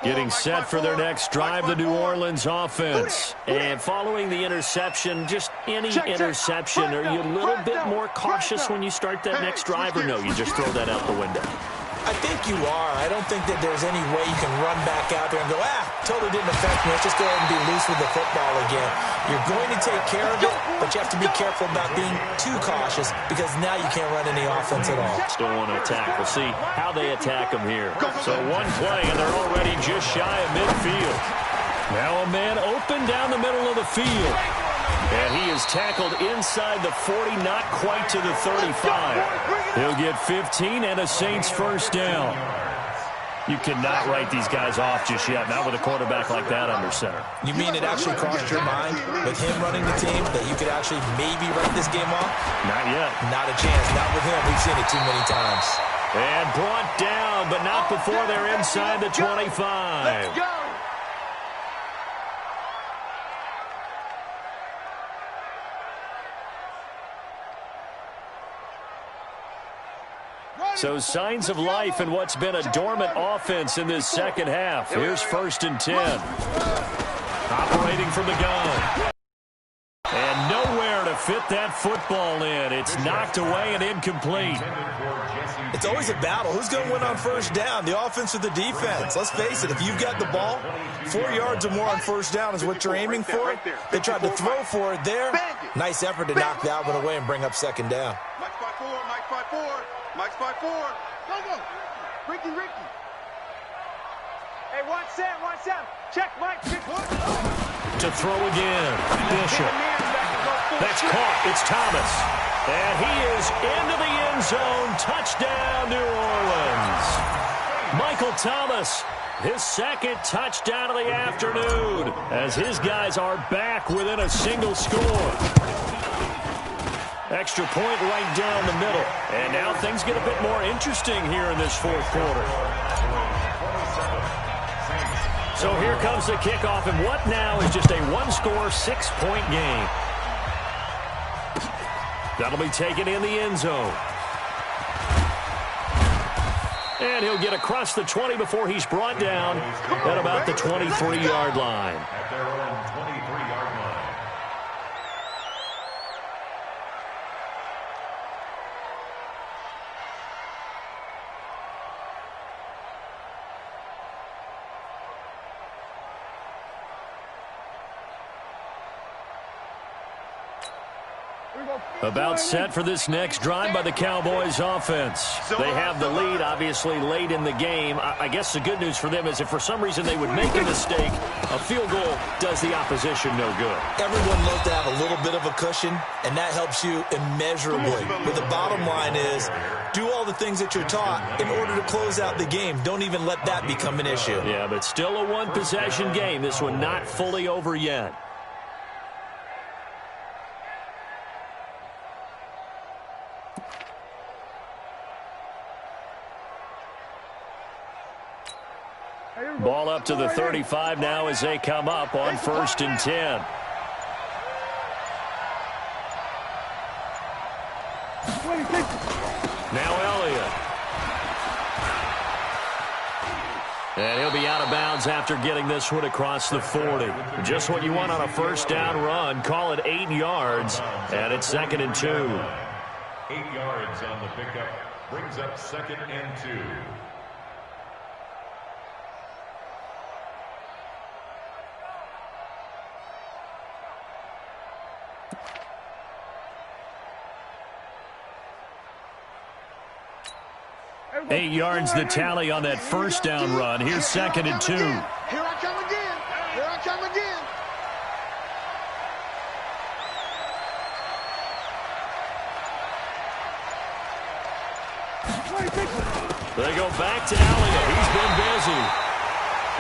S1: Getting set for their next drive, the New Orleans offense. And following the interception, just any interception, are you a little bit more cautious when you start that next drive, or no, you just throw that out the window?
S4: I think you are. I don't think that there's any way you can run back out there and go, totally didn't affect me. Let's just go ahead and be loose with the football again. You're going to take care of it, but you have to be careful about being too cautious because now you can't run any offense at all.
S1: Still want to attack. We'll see how they attack them here. So one play, and they're already just shy of midfield. Now a man open down the middle of the field. And he is tackled inside the 40, not quite to the 35. He'll get 15 and a Saints first down. You cannot write these guys off just yet, not with a quarterback like that under center.
S4: You mean it actually crossed your mind with him running the team that you could actually maybe write this game off?
S1: Not yet.
S4: Not a chance. Not with him. We've seen it too many times.
S1: And brought down, but not before they're inside the 25.
S2: Let's go.
S1: So signs of life in what's been a dormant offense in this second half. Here's 1st and 10. Operating from the gun. And nowhere to fit that football in. It's knocked away and incomplete.
S4: It's always a battle. Who's going to win on 1st down, the offense or the defense? Let's face it, if you've got the ball, 4 yards or more on 1st down is what you're aiming for. They tried to throw for it there. Nice effort to knock that one away and bring up 2nd down.
S2: Mike's 5-4, Mike's 5-4. Mike's 5-4. Go. Ricky. Hey, 1-7. Check, Mike.
S1: To throw again. Bishop. That's caught. It's Thomas. And he is into the end zone. Touchdown, New Orleans. Michael Thomas, his 2nd touchdown of the afternoon, as his guys are back within a single score. Extra point right down the middle. And now things get a bit more interesting here in this 4th quarter. So here comes the kickoff, and what now is just a 1-score, 6-point game. That'll be taken in the end zone. And he'll get across the 20 before he's brought down at about the 23-yard line.
S5: At their own 23-yard line.
S1: About set for this next drive by the Cowboys offense. They have the lead, obviously, late in the game. I guess the good news for them is if for some reason they would make a mistake, a field goal does the opposition no good.
S4: Everyone loves to have a little bit of a cushion, and that helps you immeasurably. But the bottom line is, do all the things that you're taught in order to close out the game. Don't even let that become an issue.
S1: Yeah, but still a one-possession game. This one not fully over yet. Ball up to the 35 now as they come up on 1st and 10. Now Elliott. And he'll be out of bounds after getting this one across the 40. Just what you want on a 1st down run. Call it 8 yards, and it's 2nd and 2.
S5: 8 yards on the pickup. Brings up 2nd and 2.
S1: Eight yards the tally on that 1st down run. Here's 2nd and 2.
S2: Here I come again. Here I come again.
S1: They go back to Elliott. He's been busy.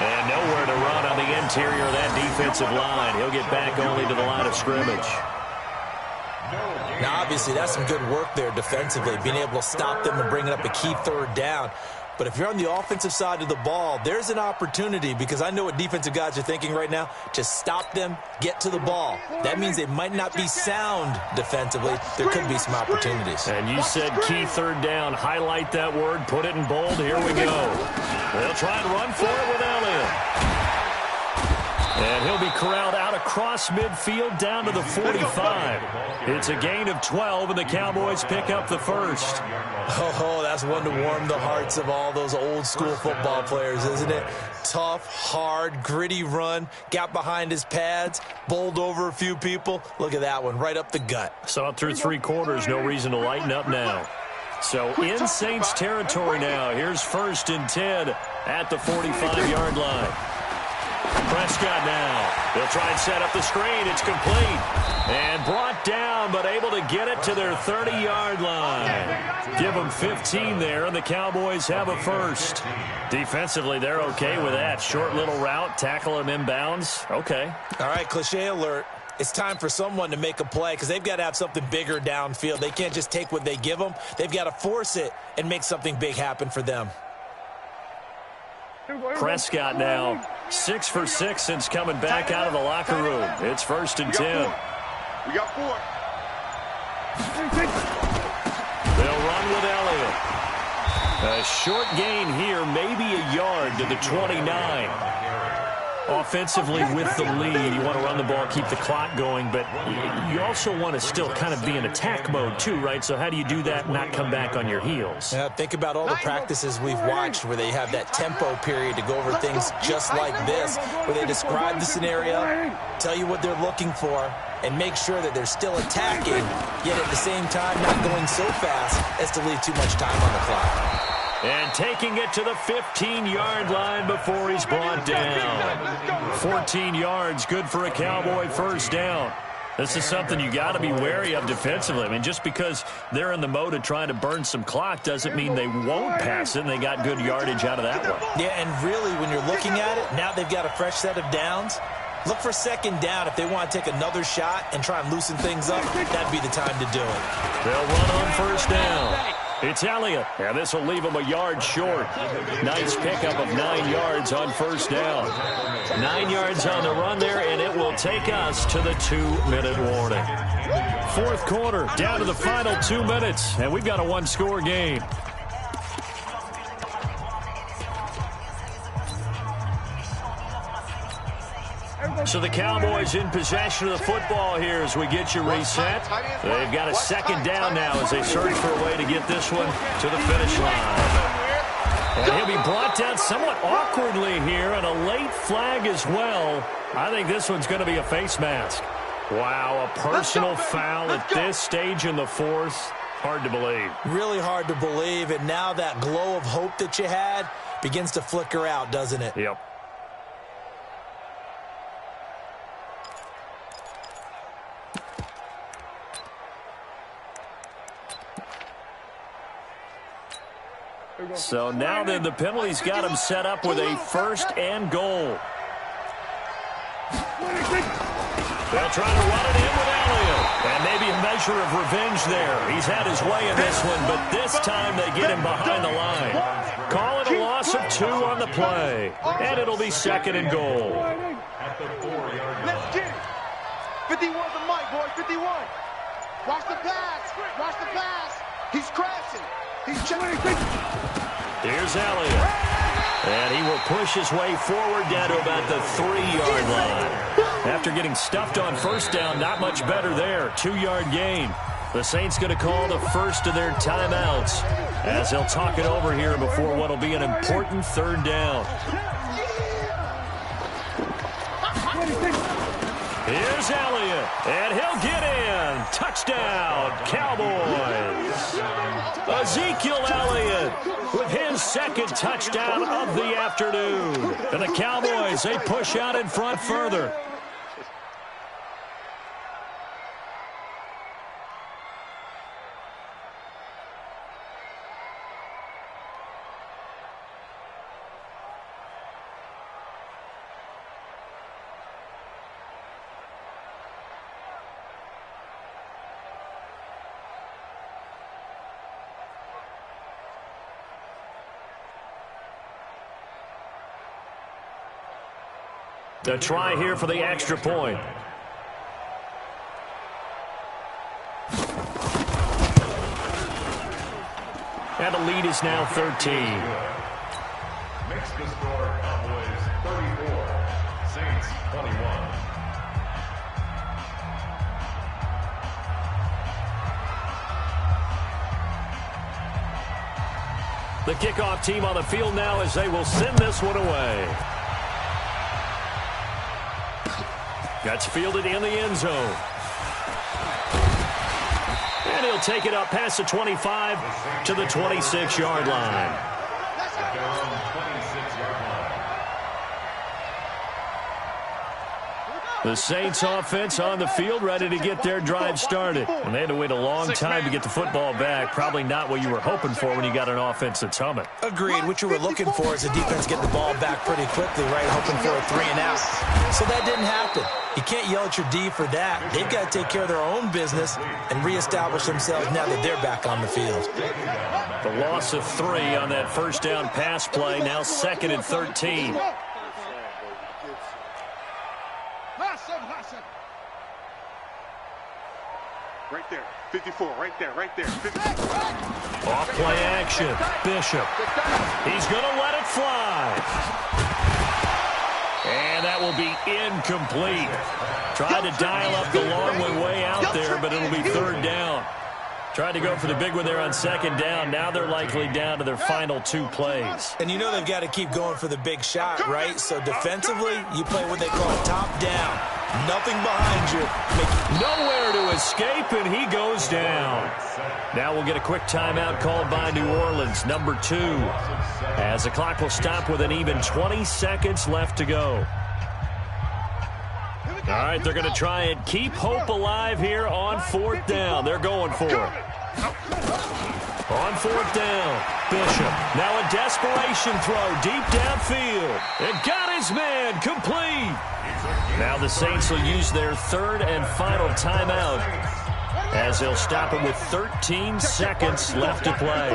S1: And nowhere to run on the interior of that defensive line. He'll get back only to the line of scrimmage.
S4: Now, obviously, that's some good work there defensively, being able to stop them and bringing up a key 3rd down. But if you're on the offensive side of the ball, there's an opportunity, because I know what defensive guys are thinking right now. Just stop them, get to the ball. That means they might not be sound defensively. There could be some opportunities.
S1: And you said key 3rd down. Highlight that word. Put it in bold. Here we go. They'll try and run for it with Elliott. And he'll be corralled out across midfield down to the 45. It's a gain of 12, and the Cowboys pick up the 1st.
S4: Oh, that's one to warm the hearts of all those old-school football players, isn't it? Tough, hard, gritty run, got behind his pads, bowled over a few people. Look at that one, right up the gut.
S1: Saw through 3 quarters, no reason to lighten up now. So in Saints territory now, here's 1st and 10 at the 45-yard line. Prescott now. They'll try and set up the screen. It's complete. And brought down, but able to get it to their 30-yard line. Give them 15 there, and the Cowboys have a 1st. Defensively, they're okay with that. Short little route, tackle him inbounds. Okay.
S4: All right, cliche alert. It's time for someone to make a play, because they've got to have something bigger downfield. They can't just take what they give them. They've got to force it and make something big happen for them.
S1: Prescott now 6 for 6 since coming back out of the locker room. It's 1st and 10.
S2: We got 4.
S1: They'll run with Elliott. A short gain here, maybe a yard to the 29. Offensively with the lead, you want to run the ball, keep the clock going, but you also want to still kind of be in attack mode too, right? So how do you do that and not come back on your heels?
S4: Yeah, think about all the practices we've watched where they have that tempo period to go over things just like this, where they describe the scenario, tell you what they're looking for, and make sure that they're still attacking, yet at the same time not going so fast as to leave too much time on the clock.
S1: And taking it to the 15-yard line before he's brought down. 14 yards, good for a Cowboy 1st down. This is something you got to be wary of defensively. I mean, just because they're in the mode of trying to burn some clock doesn't mean they won't pass it, and they got good yardage out of that one.
S4: Yeah, and really, when you're looking at it, now they've got a fresh set of downs. Look for 2nd down if they want to take another shot and try and loosen things up. That'd be the time to do it.
S1: They'll run on 1st down. It's Elliott, and this will leave him a yard short. Nice pickup of 9 yards on 1st down. 9 yards on the run there, and it will take us to the 2-minute warning. 4th quarter, down to the final 2 minutes, and we've got a 1-score game. So the Cowboys in possession of the football here as we get you reset. They've got a 2nd down now as they search for a way to get this one to the finish line. And he'll be brought down somewhat awkwardly here, and a late flag as well. I think this one's going to be a face mask. Wow, a personal foul at this stage in the 4th. Hard to believe.
S4: Really hard to believe, and now that glow of hope that you had begins to flicker out, doesn't it?
S1: Yep. So now then the penalty's got him set up with a 1st and goal. They'll try to run it in with Elliott. And maybe a measure of revenge there. He's had his way in this one, but this time they get him behind the line. Call it a loss of 2 on the play. And it'll be 2nd and goal.
S5: At the 4-yard line.
S2: Let's get it. 51's the mic, boy. 51. Watch the pass. Watch the pass. He's crashing. He's checking.
S1: Here's Elliott. And he will push his way forward down to about the 3-yard line. After getting stuffed on first down, not much better there. 2-yard gain. The Saints going to call the first of their timeouts as they'll talk it over here before what will be an important 3rd down. Here's Elliott, and he'll get in. Touchdown, Cowboys. Ezekiel Elliott with his 2nd touchdown of the afternoon. And the Cowboys, they push out in front further. The try here for the extra point. And the lead is now 13.
S5: Makes the score Cowboys 34, Saints 21.
S1: The kickoff team on the field now as they will send this one away. That's fielded in the end zone. And he'll take it up past the 25 to the 26-yard line. The Saints offense on the field ready to get their drive started. And they had to wait a long time to get the football back. Probably not what you were hoping for when you got an offense that's humming.
S4: Agreed. What you were looking for is the defense getting the ball back pretty quickly, right? Hoping for a 3 and out. So that didn't happen. You can't yell at your D for that. They've got to take care of their own business and reestablish themselves now that they're back on the field.
S1: The loss of 3 on that first down pass play. Now 2nd and 13.
S2: Right there. 54. Right there. Right there. 50.
S1: Off play action. Bishop. He's going to let it fly. And that will be incomplete. Tried to dial up the long one way out there, but it'll be 3rd down. Tried to go for the big one there on 2nd down. Now they're likely down to their final 2 plays.
S4: And you know they've got to keep going for the big shot, right? So defensively, you play what they call top down. Nothing behind you.
S1: Nowhere to escape, and he goes down. Now we'll get a quick timeout called by New Orleans, number 2, as the clock will stop with an even 20 seconds left to go. All right, they're going to try and keep hope alive here on 4th down. They're going for it. On 4th down, Bishop. Now a desperation throw deep downfield. And got his man complete. Now the Saints will use their 3rd and final timeout as they'll stop it with 13 seconds left to play.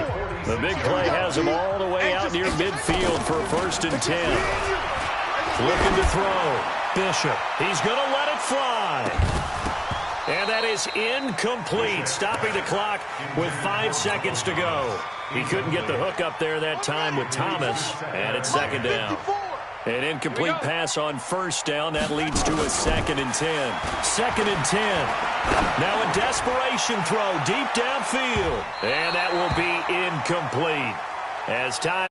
S1: The big play has them all the way out near midfield for a 1st and 10. Looking to throw. Bishop. He's going to let it fly. And that is incomplete, stopping the clock with 5 seconds to go. He couldn't get the hook up there that time with Thomas, and it's 2nd down. An incomplete pass on 1st down. That leads to a 2nd and 10. 2nd and 10. Now a desperation throw deep downfield. And that will be incomplete. As time